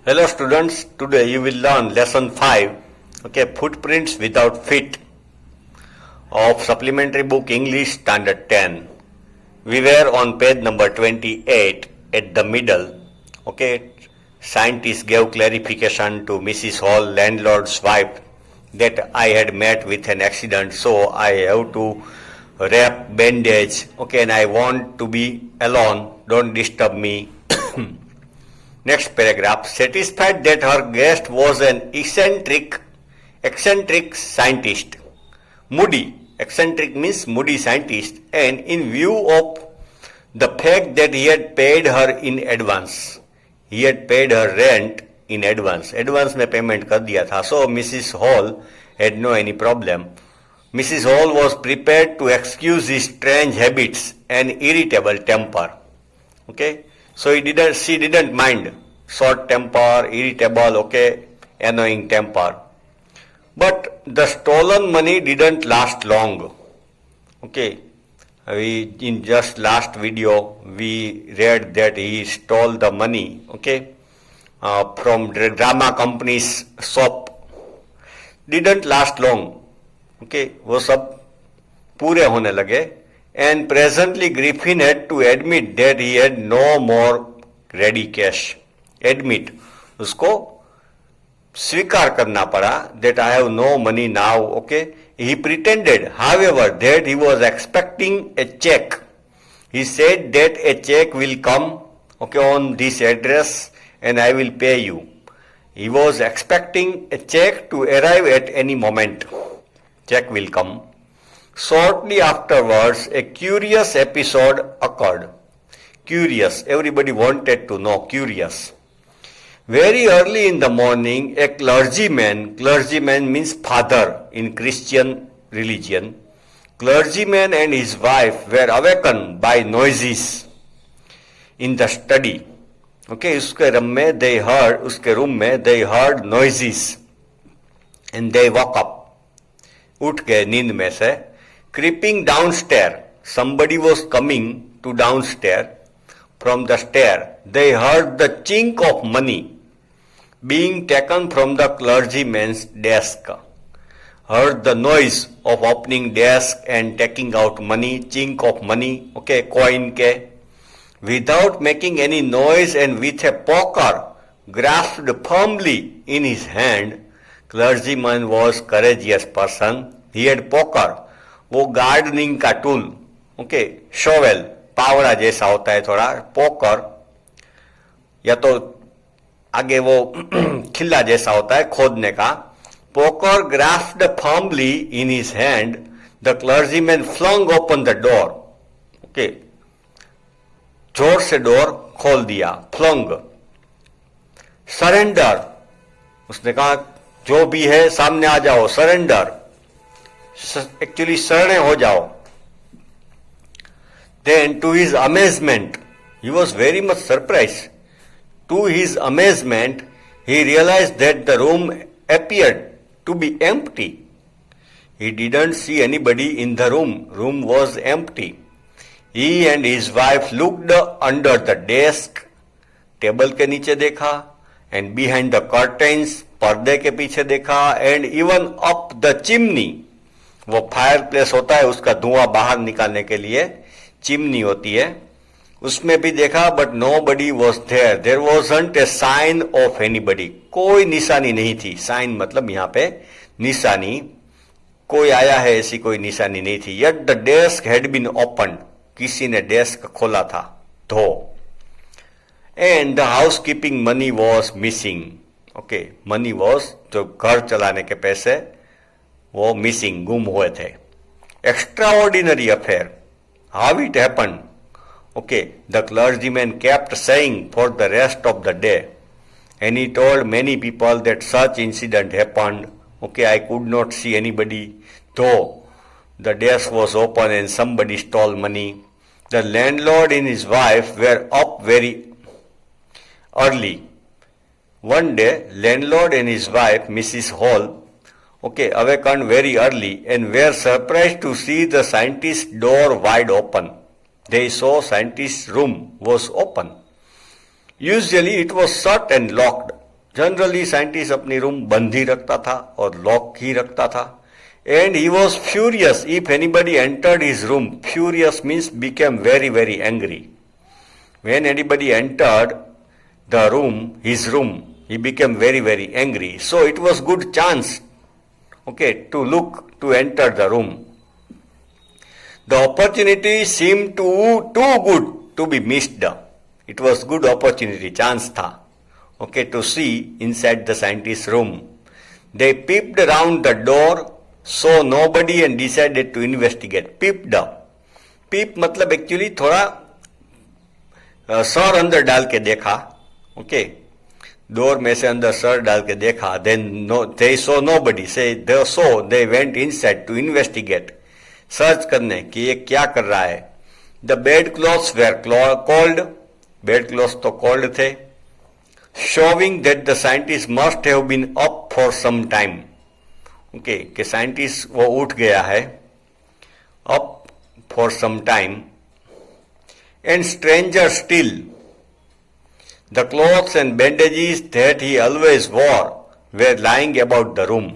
Hello students, today you will learn lesson 5, footprints without feet of supplementary book English standard 10. We were on page number 28 at the middle. Scientist gave clarification to Mrs. Hall, landlord's wife, that I had met with an accident, so I have to wrap bandage, and I want to be alone, don't disturb me. Next paragraph, satisfied that her guest was an eccentric scientist. Moody, eccentric means moody scientist, and in view of the fact that he had paid her in advance, he had paid her rent in advance. Advance में payment कर दिया था. So Mrs. Hall had no any problem. Mrs. Hall was prepared to excuse his strange habits and irritable temper. So she didn't mind short temper, irritable, annoying temper. But the stolen money didn't last long. In just last video we read that he stole the money, from the drama company's shop. Didn't last long. वो सब पूरे होने लगे. And presently Griffin had to admit that he had no more ready cash. Admit, उसको स्वीकार करना पड़ा that I have no money now. He pretended, however, that he was expecting a check. He said that a check will come, on this address and I will pay you. He was expecting a check to arrive at any moment. Check will come. Shortly afterwards, a curious episode occurred. Curious, everybody wanted to know, curious. Very early in the morning, a clergyman means father in Christian religion, clergyman and his wife were awakened by noises in the study. उसके room में they heard noises and they woke up. उठ गए नींद में से. Creeping downstairs, somebody was coming to downstairs. From the stair, they heard the chink of money being taken from the clergyman's desk. Heard the noise of opening desk and taking out money, chink of money, coin ke. Without making any noise and with a poker grasped firmly in his hand, clergyman was courageous person. He had poker, वो gardening का tool, shovel, पावड़ा जैसा होता है थोड़ा, poker, या तो आगे वो खिल्ला जैसा होता है खोदने का. Poker grasped firmly in his hand, the clergyman flung open the door. जोर से डोर खोल दिया. फ्लंग, सरेंडर, उसने कहा जो भी है सामने आ जाओ. सरेंडर, एक्चुअली शरणे हो जाओ. Then to his amazement, he was very much surprised. To his amazement, he realized that the room appeared to be empty. He didn't see anybody in the room. Room was empty. He and his wife looked under the desk. Table के नीचे देखा. And behind the curtains, पर्दे के पीछे देखा. And even up the chimney, वो fire place होता है उसका धुआं बाहर निकालने के लिए चिमनी होती है, उसमें भी देखा. But nobody was there. There wasn't a sign of anybody. कोई निशानी नहीं थी. साइन मतलब यहां पे निशानी, कोई आया है ऐसी कोई निशानी नहीं थी. Yet the desk had been open. किसी ने डेस्क खोला था, धो. And the housekeeping money was missing. Money was, जो घर चलाने के पैसे, वो मिसिंग, गुम हुए थे. Extraordinary affair. How it happened? The clergyman kept saying for the rest of the day, and he told many people that such incident happened. I could not see anybody, though the desk was open and somebody stole money. The landlord and his wife were up very early. One day, landlord and his wife, Mrs. Hall, awakened very early and were surprised to see the scientist's door wide open. They saw scientist's room was open. Usually it was shut and locked. Generally scientist अपनी room बंद ही रखता था और lock ही रखता था. And he was furious if anybody entered his room. Furious means became very, very angry. When anybody entered the room, his room, he became very, very angry. So it was good chance, okay, to enter the room. The opportunity seemed too good to be missed. It was good opportunity, chance tha, okay, to see inside the scientist's room. They peeped around the door, saw nobody and decided to investigate. Peeped. Peep मतलब actually थोड़ा sir अंदर डाल के देखा, okay, door में से अंदर sir डाल के देखा. Then they saw nobody. Say they saw, they went inside to investigate. Search करने कि ये क्या कर रहा है. The bed clothes were cold. Bed clothes तो कोल्ड थे. Showing that the scientist must have been up for some time. Okay, कि साइंटिस्ट वो उठ गया है, up for some time. And stranger still, the clothes and bandages that he always wore were lying about the room.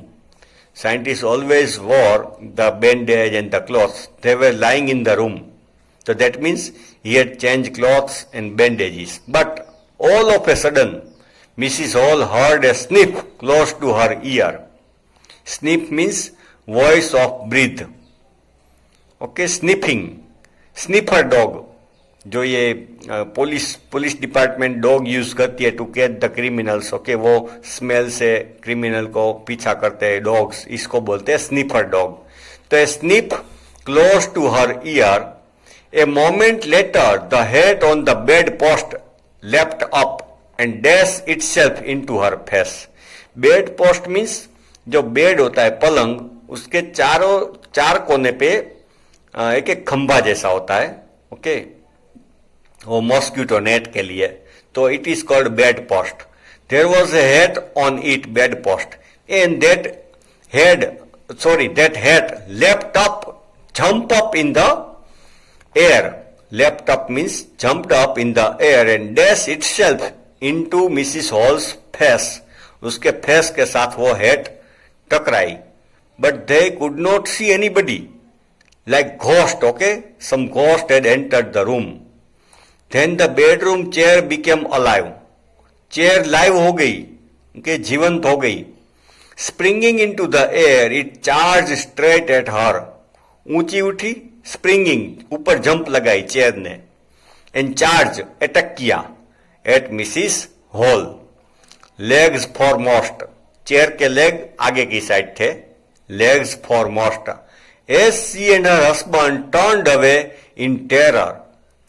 Scientists always wore the bandage and the clothes. They were lying in the room. So that means he had changed clothes and bandages. But all of a sudden, Mrs. Hall heard a sniff close to her ear. Sniff means voice of breath. Okay, sniffing. Sniffer dog. जो ये police department dog use करती है to catch the criminals, okay, वो smell से criminal को पीछा करते हैं डॉग्स, इसको बोलते हैं स्निफर डॉग. तो sniff close to her ear. A moment later the head on the bed post left up and dash itself into her face. Bed post means जो बेड होता है पलंग, उसके चार कोने पे एक एक खंभा जैसा होता है, ओके, वो मॉस्किटो नेट के लिए. तो it is called bed post. There was a head on it, bed post, and that head left up, jump up in the air. Left up means jumped up in the air and dash itself into Mrs Hall's face. उसके face के साथ वो हेड टकराई. But they could not see anybody, like ghost, okay? Some ghost had entered the room. Then the bedroom chair became alive. Chair live हो गई, okay? जीवंत हो गई. Springing into the air, it charged straight at her. ऊंची उठी, springing, ऊपर jump लगाई chair ने. And charge, अटैक किया at Mrs. Hall. Legs foremost. Chair के लेग आगे की साइड थे. Legs foremost. As she and her husband turned away in terror,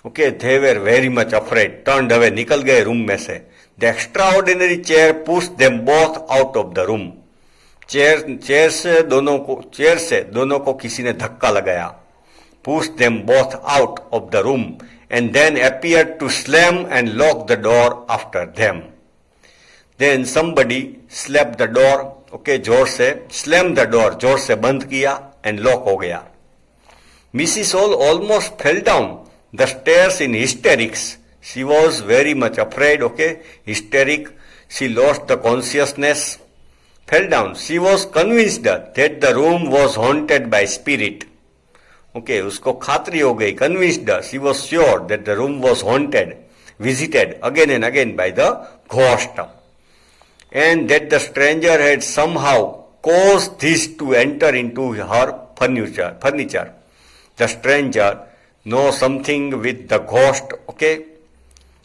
okay, they were very much afraid. Turned away, निकल गए room में से. The extraordinary chair pushed them both out of the room. Chair से दोनों को किसी ने धक्का लगाया. Pushed them both out of the room and then appeared to slam and lock the door after them. Then somebody slapped the door, okay, जोर से slammed the door, जोर से बंद किया and lock हो गया. Mrs. Hall almost fell down the stairs in hysterics. She was very much afraid, okay, hysteric. She lost the consciousness, fell down. She was convinced that the room was haunted by spirit. Okay, उसको खातरी हो गई, convinced. She was sure that the room was haunted, visited again and again by the ghost, and that the stranger had somehow caused this to enter into her furniture. The stranger knows something with the ghost, okay,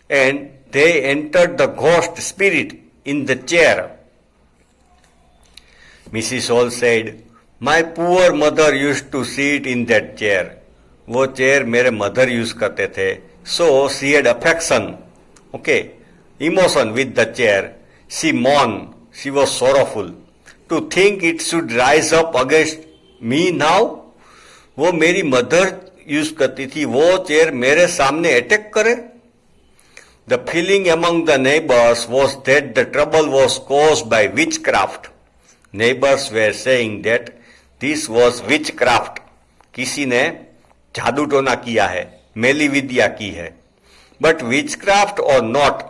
and they entered the ghost spirit in the chair. Mrs. Hall said, "My poor mother used to sit in that chair." वो chair मेरे mother use करते थे. So she had affection, okay, emotion with the chair. She mourned. She was sorrowful. To think it should rise up against me now. वो मेरी mother use करती थी, वो chair मेरे सामने अटैक करे. The feeling among the neighbors was that the trouble was caused by witchcraft. Neighbors were saying that this was witchcraft. किसी ने जादू टोना किया है, मेली विद्या की है. But witchcraft or not,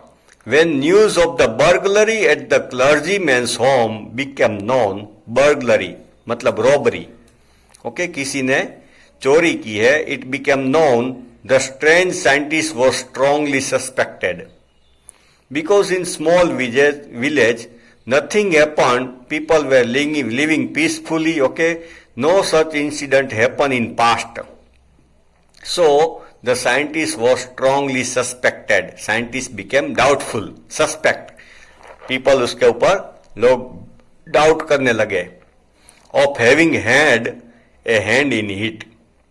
When news of the burglary at the clergyman's home became known, burglary मतलब robbery, okay, किसी ने चोरी की है, it became known, the strange scientist was strongly suspected. Because in small village nothing happened, people were living peacefully, okay, no such incident happened in past. So the scientist was strongly suspected. Scientist became doubtful, suspect. People उसके ऊपर लोग doubt करने लगे. Of having had a hand in it,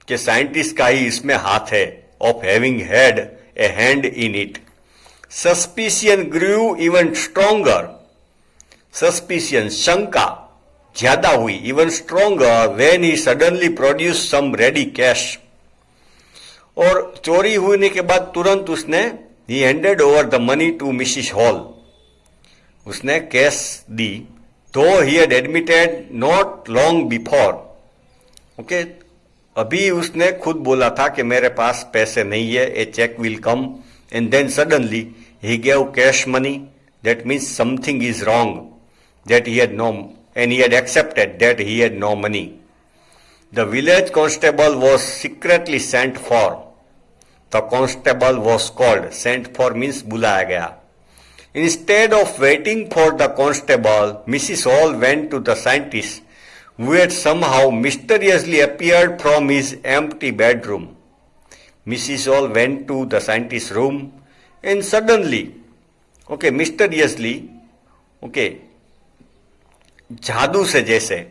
कि scientist का ही इसमें हाथ है. Of having had a hand in it. Suspicion grew even stronger. Suspicion, शंका ज्यादा हुई, even stronger when he suddenly produced some ready cash. और चोरी होने के बाद तुरंत उसने he handed over the money to Mrs. Hall. उसने cash the, though he had admitted not long before. Okay, अभी उसने खुद बोला था कि मेरे पास पैसे नहीं है, a check will come, and then suddenly he gave cash money. That means something is wrong, that he had no, and he had accepted that he had no money. The village constable was secretly sent for. The constable was called. Sent for means बुलाया गया. Instead of waiting for the constable, Mrs. Hall went to the scientist, who had somehow mysteriously appeared from his empty bedroom. Mrs. Hall went to the scientist's room and suddenly, okay, mysteriously, okay, जादू से जैसे,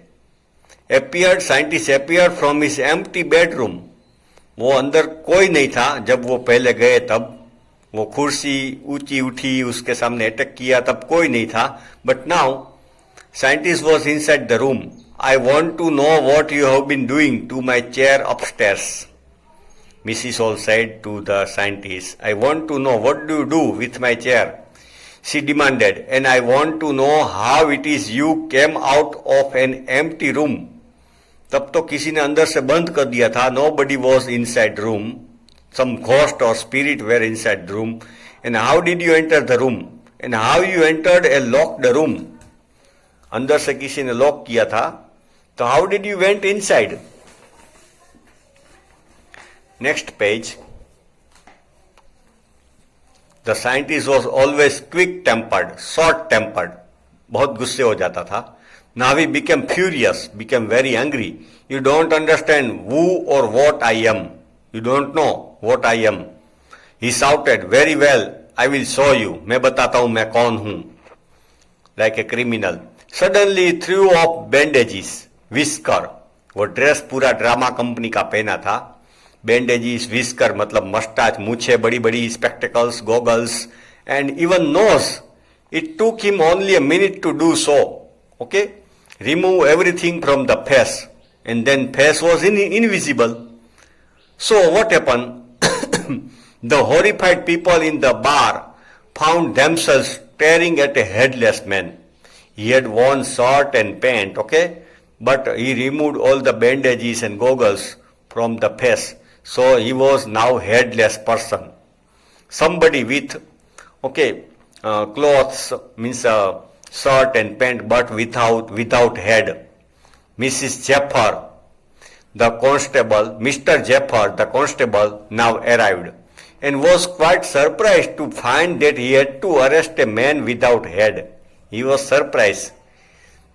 appeared, scientist appeared from his empty bedroom. वो अंदर कोई नहीं था जब वो पहले गए, तब वो कुर्सी ऊंची उठी, उसके सामने अटैक किया, तब कोई नहीं था. But now scientist was inside the room. I want to know what you have been doing to my chair upstairs. Mrs. Hall said to the scientist, I want to know what do you do with my chair? She demanded, and I want to know how it is you came out of an empty room. तब तो किसी ने अंदर से बंद कर दिया था. Nobody was inside room. Some ghost or spirit were inside the room. And how did you enter the room? And how you entered a locked room? अंदर से किसी ने लॉक किया था, तो how did you went inside? Next page. The scientist was always quick-tempered, short-tempered. बहुत गुस्से हो जाता था. Now he became furious, became very angry. You don't understand who or what I am. You don't know what I am. He shouted, very well, I will show you. मैं बताता हूं मैं कौन हूं. Like a criminal. Suddenly he threw off bandages, whisker. वो dress पूरा drama company का पहना था. Bandages, whisker मतलब मस्टाच, मूछे बड़ी बड़ी, spectacles, goggles, and even nose. It took him only a minute to do so. Okay? Remove everything from the face, and then face was invisible. So what happened? The horrified people in the bar found themselves staring at a headless man. He had worn shirt and pant, okay, but he removed all the bandages and goggles from the face, so he was now headless person. Somebody with, okay, clothes means shirt and pant, but without head. Mrs. Jeffer, the constable, Mr. Jeffer, the constable, now arrived, and was quite surprised to find that he had to arrest a man without head. He was surprised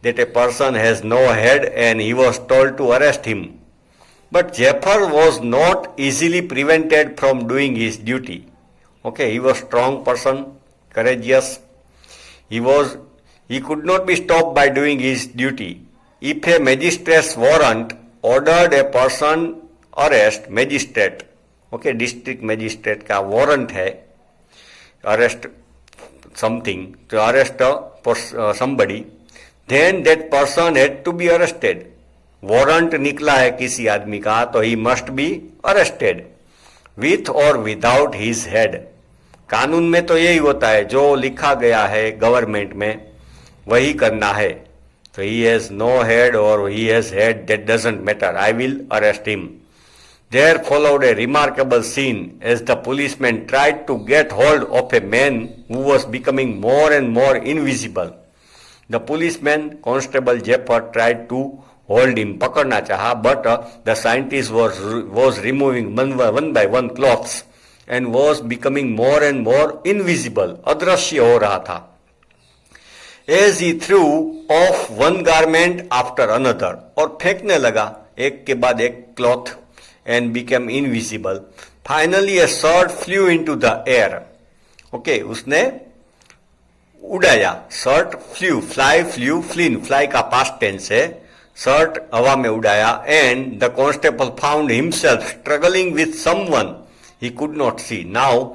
that a person has no head, and he was told to arrest him. But Jeffer was not easily prevented from doing his duty. Okay, he was strong person, courageous. He could not be stopped by doing his duty. If a magistrate's warrant ordered a person arrest, magistrate, okay, district magistrate का warrant है, arrest something, to arrest somebody, then that person had to be arrested. Warrant निकला है किसी आदमी का, तो he must be arrested with और without his head. कानून में तो यही होता है, जो लिखा गया है गवर्नमेंट में वही करना है. तो ही हैज नो हेड और he has head, that doesn't matter, I will arrest him. There followed a remarkable scene as the policeman tried to get hold of a man who was becoming more and more invisible. The policeman, Constable Jeffer, tried to hold him, पकड़ना चाहा, but the scientist was removing one by one clothes and was becoming more and more invisible. अदृश्य हो रहा था. As he threw off one garment after another, और फेंकने लगा एक के बाद एक cloth and became invisible. Finally a shirt flew into the air. Okay, उसने उड़ाया. Shirt flew, fly flew, flown, fly का पास्ट टेंस है. शर्ट हवा में उड़ाया. And the constable found himself struggling with someone he could not see. Now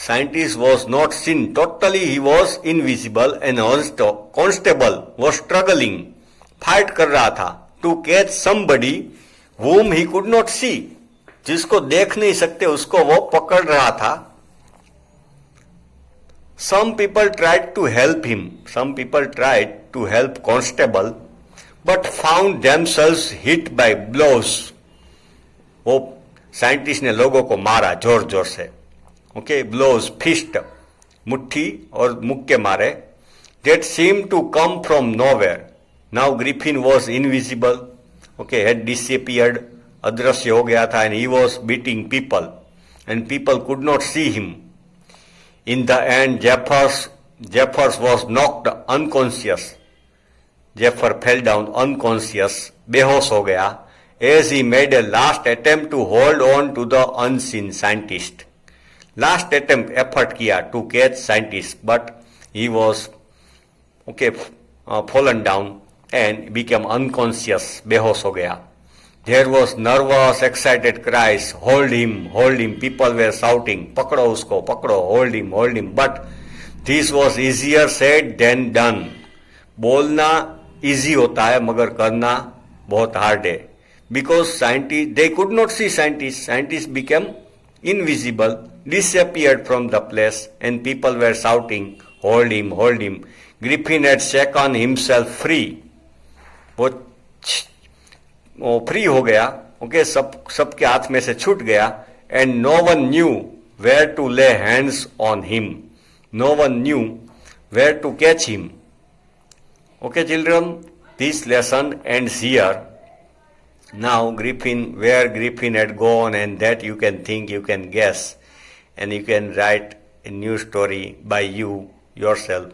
scientist was not seen totally, he was invisible and constable was struggling, fight कर रहा था to catch somebody whom he could not see, जिसको देख नहीं सकते उसको वो पकड़ रहा था. Some people tried to help him. Some people tried to help Constable, but found themselves hit by blows. वो साइंटिस्ट ने लोगों को मारा जोर जोर से. ओके, ब्लोज, फिस्ट, मुट्ठी और मुक्के मारे. That seemed to come from nowhere. Now Griffin was invisible. Okay, had disappeared. अदृश्य हो गया था. And he was beating people, and people could not see him. In the end, Jeffers was knocked unconscious. Jeffer fell down unconscious, बेहोश हो गया, as he made a last attempt to hold on to the unseen scientist. Last attempt, effort किया to catch scientist, but he was fallen down and became unconscious, बेहोश हो गया. There was nervous, excited cries, hold him, people were shouting, पकड़ो उसको, पकड़ो, hold him, but this was easier said than done. बोलना easy होता है मगर करना बहुत hard है. Because scientists, they could not see scientists became invisible, disappeared from the place, and people were shouting, hold him. Griffin had shaken himself free. वो free हो गया. ओके, सबके हाथ में से छूट गया. And no one knew where to lay hands on him. No one knew where to catch him. Okay children, this lesson ends here. Now where Griffin had gone, and that you can think, you can guess, and you can write a new story by you yourself.